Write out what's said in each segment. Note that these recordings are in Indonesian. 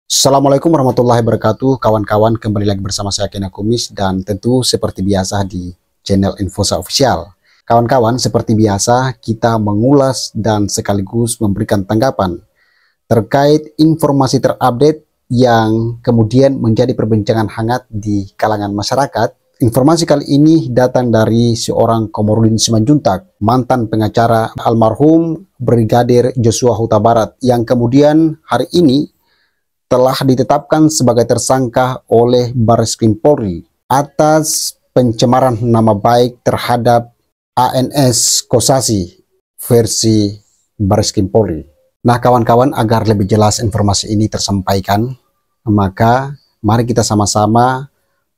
Assalamualaikum warahmatullahi wabarakatuh, kawan-kawan. Kembali lagi bersama saya Kena Kumis, dan tentu seperti biasa di channel Infosa Official. Kawan-kawan, seperti biasa kita mengulas dan sekaligus memberikan tanggapan terkait informasi terupdate yang kemudian menjadi perbincangan hangat di kalangan masyarakat. Informasi kali ini datang dari seorang Komarudin Simanjuntak, mantan pengacara almarhum Brigadir Joshua Huta Barat, yang kemudian hari ini telah ditetapkan sebagai tersangka oleh Barreskrim Polri atas pencemaran nama baik terhadap ANS Kosasi versi Barreskrim Polri. Nah kawan-kawan, agar lebih jelas informasi ini tersampaikan, maka mari kita sama-sama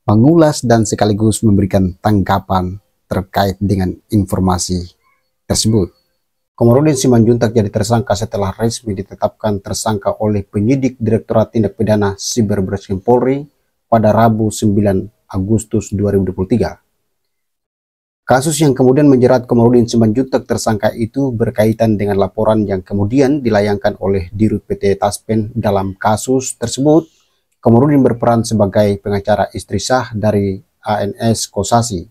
mengulas dan sekaligus memberikan tanggapan terkait dengan informasi tersebut. Komarudin Simanjuntak jadi tersangka setelah resmi ditetapkan tersangka oleh penyidik Direktorat Tindak Pidana Siber Barreskrim Polri pada Rabu 9 Agustus 2023. Kasus yang kemudian menjerat Komarudin Simanjuntak tersangka itu berkaitan dengan laporan yang kemudian dilayangkan oleh Dirut PT Taspen. Dalam kasus tersebut, Komarudin berperan sebagai pengacara istri sah dari ANS Kosasi,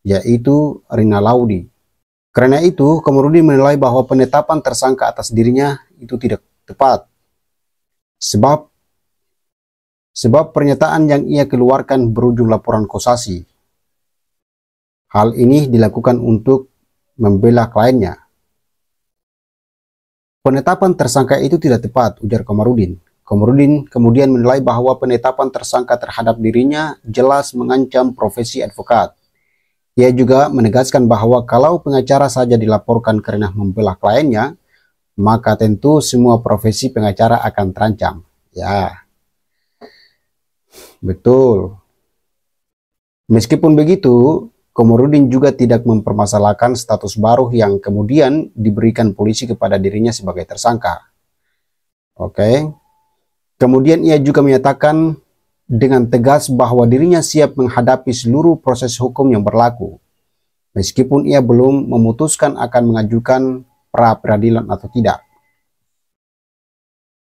yaitu Rina Laudi. Karena itu, Komarudin menilai bahwa penetapan tersangka atas dirinya itu tidak tepat. Sebab pernyataan yang ia keluarkan berujung laporan Kosasi. Hal ini dilakukan untuk membela kliennya. Penetapan tersangka itu tidak tepat, ujar Komarudin. Komarudin kemudian menilai bahwa penetapan tersangka terhadap dirinya jelas mengancam profesi advokat. Ia juga menegaskan bahwa kalau pengacara saja dilaporkan karena membela kliennya, maka tentu semua profesi pengacara akan terancam. Ya, betul. Meskipun begitu, Komarudin juga tidak mempermasalahkan status baru yang kemudian diberikan polisi kepada dirinya sebagai tersangka. Oke. Kemudian ia juga menyatakan dengan tegas bahwa dirinya siap menghadapi seluruh proses hukum yang berlaku, meskipun ia belum memutuskan akan mengajukan pra peradilan atau tidak.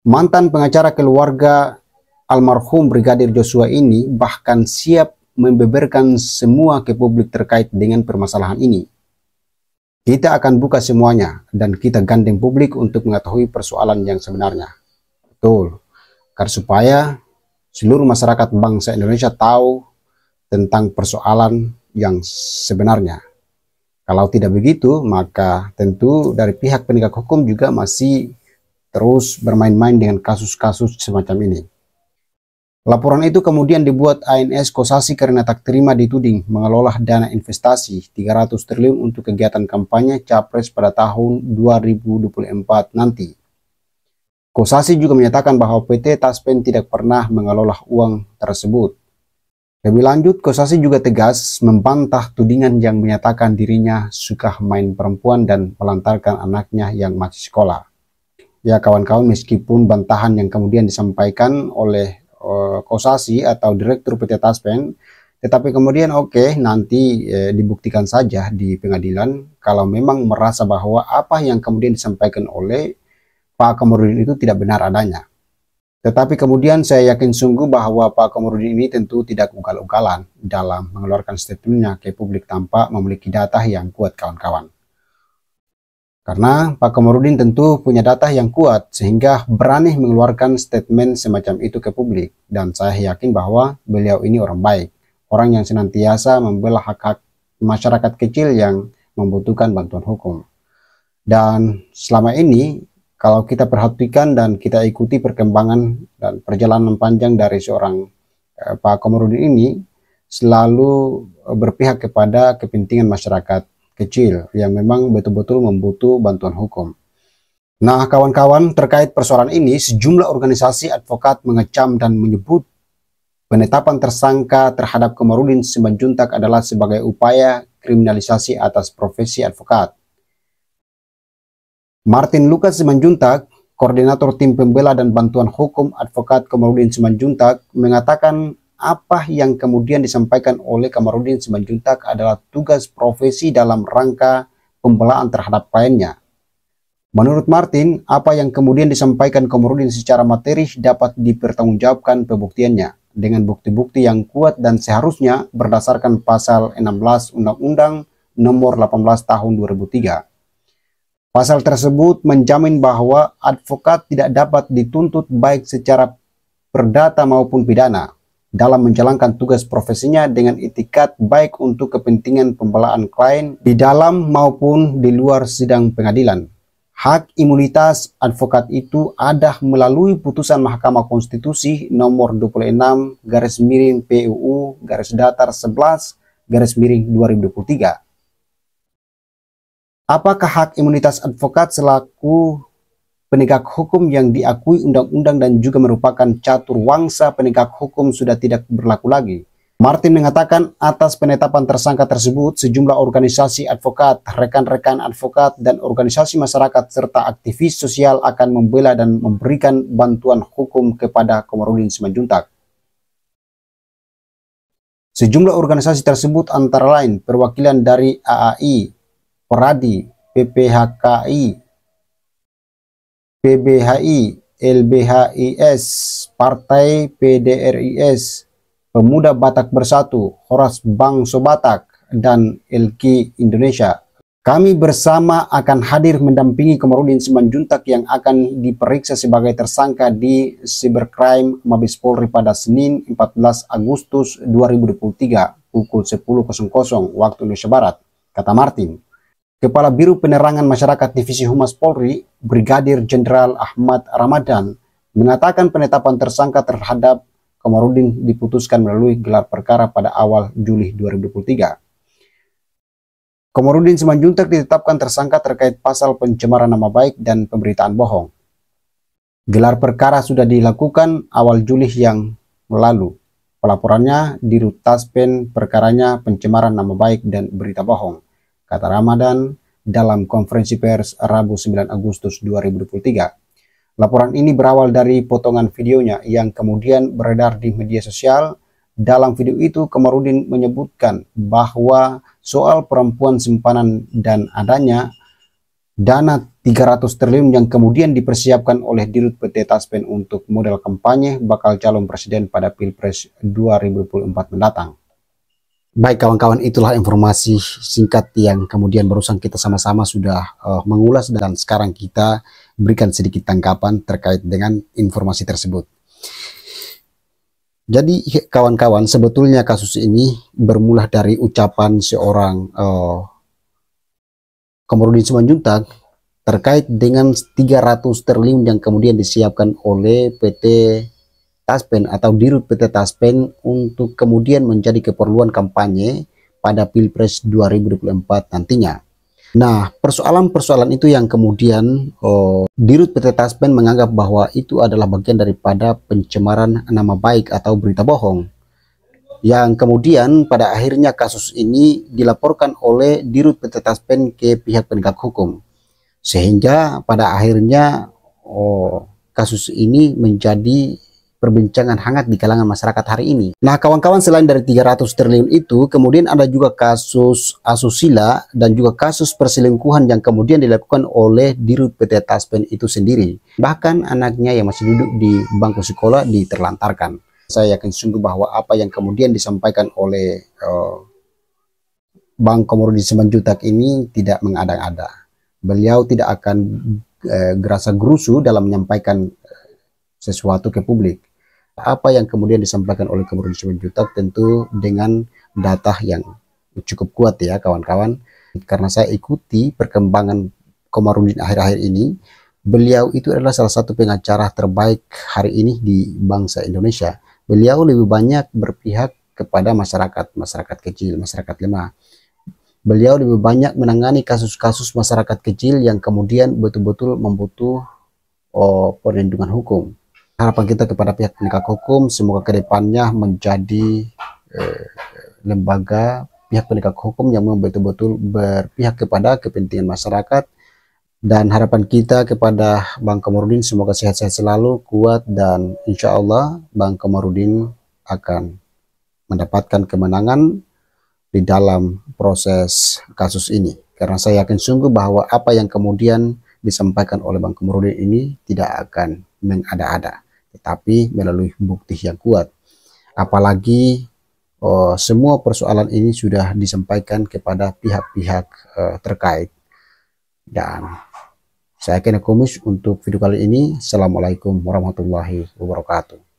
Mantan pengacara keluarga almarhum Brigadir Joshua ini bahkan siap membeberkan semua ke publik terkait dengan permasalahan ini. Kita akan buka semuanya dan kita gandeng publik untuk mengetahui persoalan yang sebenarnya. Betul, karena supaya seluruh masyarakat bangsa Indonesia tahu tentang persoalan yang sebenarnya. Kalau tidak begitu, maka tentu dari pihak penegak hukum juga masih terus bermain-main dengan kasus-kasus semacam ini. Laporan itu kemudian dibuat ANS Kosasi karena tak terima dituding mengelola dana investasi 300 triliun untuk kegiatan kampanye Capres pada tahun 2024 nanti. Kosasi juga menyatakan bahwa PT Taspen tidak pernah mengelola uang tersebut. Lebih lanjut, Kosasi juga tegas membantah tudingan yang menyatakan dirinya suka main perempuan dan melantarkan anaknya yang masih sekolah. Ya kawan-kawan, meskipun bantahan yang kemudian disampaikan oleh Kosasi atau Direktur PT Taspen, tetapi kemudian nanti dibuktikan saja di pengadilan kalau memang merasa bahwa apa yang kemudian disampaikan oleh Pak Komarudin itu tidak benar adanya. Tetapi kemudian saya yakin sungguh bahwa Pak Komarudin ini tentu tidak ugal-ugalan dalam mengeluarkan statementnya ke publik tanpa memiliki data yang kuat kawan-kawan. Karena Pak Komarudin tentu punya data yang kuat sehingga berani mengeluarkan statement semacam itu ke publik. Dan saya yakin bahwa beliau ini orang baik, orang yang senantiasa membela hak-hak masyarakat kecil yang membutuhkan bantuan hukum. Dan selama ini kalau kita perhatikan dan kita ikuti perkembangan dan perjalanan panjang dari seorang Pak Komarudin ini, selalu berpihak kepada kepentingan masyarakat kecil yang memang betul-betul membutuhkan bantuan hukum. Nah kawan-kawan, terkait persoalan ini sejumlah organisasi advokat mengecam dan menyebut penetapan tersangka terhadap Komarudin Simanjuntak adalah sebagai upaya kriminalisasi atas profesi advokat. Martin Lucas Simanjuntak, Koordinator Tim Pembela dan Bantuan Hukum Advokat Komarudin Simanjuntak, mengatakan apa yang kemudian disampaikan oleh Komarudin Simanjuntak adalah tugas profesi dalam rangka pembelaan terhadap kliennya. Menurut Martin, apa yang kemudian disampaikan Komarudin secara materi dapat dipertanggungjawabkan pembuktiannya dengan bukti-bukti yang kuat dan seharusnya berdasarkan pasal 16 Undang-Undang Nomor 18 Tahun 2003. Pasal tersebut menjamin bahwa advokat tidak dapat dituntut baik secara perdata maupun pidana dalam menjalankan tugas profesinya dengan itikat baik untuk kepentingan pembelaan klien di dalam maupun di luar sidang pengadilan. Hak imunitas advokat itu ada melalui putusan Mahkamah Konstitusi nomor 26/PUU/11/2023. Apakah hak imunitas advokat selaku penegak hukum yang diakui undang-undang dan juga merupakan catur wangsa penegak hukum sudah tidak berlaku lagi? Martin mengatakan atas penetapan tersangka tersebut, sejumlah organisasi advokat, rekan-rekan advokat, dan organisasi masyarakat serta aktivis sosial akan membela dan memberikan bantuan hukum kepada Komarudin Simanjuntak. Sejumlah organisasi tersebut antara lain perwakilan dari AAI, Peradi, PPHKI, PBHI, LBHIS, Partai PDRIS, Pemuda Batak Bersatu, Horas Bangso Batak, dan LQ Indonesia. Kami bersama akan hadir mendampingi Komarudin Simanjuntak yang akan diperiksa sebagai tersangka di Cybercrime Mabes Polri pada Senin 14 Agustus 2023 pukul 10.00 waktu Indonesia Barat, kata Martin. Kepala Biro Penerangan Masyarakat Divisi Humas Polri, Brigadir Jenderal Ahmad Ramadan, mengatakan penetapan tersangka terhadap Komarudin diputuskan melalui gelar perkara pada awal Juli 2023. Komarudin Simanjuntak ditetapkan tersangka terkait pasal pencemaran nama baik dan pemberitaan bohong. Gelar perkara sudah dilakukan awal Juli yang lalu. Pelaporannya di Rut Taspen, perkaranya pencemaran nama baik dan berita bohong, kata Ramadan dalam konferensi pers Rabu 9 Agustus 2023. Laporan ini berawal dari potongan videonya yang kemudian beredar di media sosial. Dalam video itu, Komarudin menyebutkan bahwa soal perempuan simpanan dan adanya dana 300 triliun yang kemudian dipersiapkan oleh Dirut PT Taspen untuk model kampanye bakal calon presiden pada Pilpres 2024 mendatang. Baik kawan-kawan, itulah informasi singkat yang kemudian barusan kita sama-sama sudah mengulas dan sekarang kita berikan sedikit tanggapan terkait dengan informasi tersebut. Jadi kawan-kawan, sebetulnya kasus ini bermula dari ucapan seorang Komarudin Simanjuntak terkait dengan 300 triliun yang kemudian disiapkan oleh PT Taspen atau Dirut PT Taspen untuk kemudian menjadi keperluan kampanye pada Pilpres 2024 nantinya. Nah, persoalan-persoalan itu yang kemudian Dirut PT Taspen menganggap bahwa itu adalah bagian daripada pencemaran nama baik atau berita bohong. Yang kemudian pada akhirnya kasus ini dilaporkan oleh Dirut PT Taspen ke pihak penegak hukum. Sehingga pada akhirnya kasus ini menjadi perbincangan hangat di kalangan masyarakat hari ini. Nah kawan-kawan, selain dari 300 triliun itu, kemudian ada juga kasus asusila dan juga kasus perselingkuhan yang kemudian dilakukan oleh Dirut PT Taspen itu sendiri. Bahkan anaknya yang masih duduk di bangku sekolah diterlantarkan. Saya yakin sungguh bahwa apa yang kemudian disampaikan oleh Bang Komarudin Simanjuntak ini tidak mengada-ada. Beliau tidak akan gerasa gerusu dalam menyampaikan sesuatu ke publik. Apa yang kemudian disampaikan oleh Komarudin Simanjuntak tentu dengan data yang cukup kuat ya kawan-kawan. Karena saya ikuti perkembangan Komarudin akhir-akhir ini, beliau itu adalah salah satu pengacara terbaik hari ini di bangsa Indonesia. Beliau lebih banyak berpihak kepada masyarakat kecil, masyarakat lemah. Beliau lebih banyak menangani kasus-kasus masyarakat kecil yang kemudian betul-betul membutuh perlindungan hukum. Harapan kita kepada pihak penegak hukum, semoga kedepannya menjadi lembaga pihak penegak hukum yang betul-betul berpihak kepada kepentingan masyarakat. Dan harapan kita kepada Bang Komarudin, semoga sehat-sehat selalu, kuat, dan insya Allah Bang Komarudin akan mendapatkan kemenangan di dalam proses kasus ini. Karena saya yakin sungguh bahwa apa yang kemudian disampaikan oleh Bang Komarudin ini tidak akan mengada-ada, tetapi melalui bukti yang kuat. Apalagi semua persoalan ini sudah disampaikan kepada pihak-pihak terkait. Dan saya Kena Kumus untuk video kali ini. Assalamualaikum warahmatullahi wabarakatuh.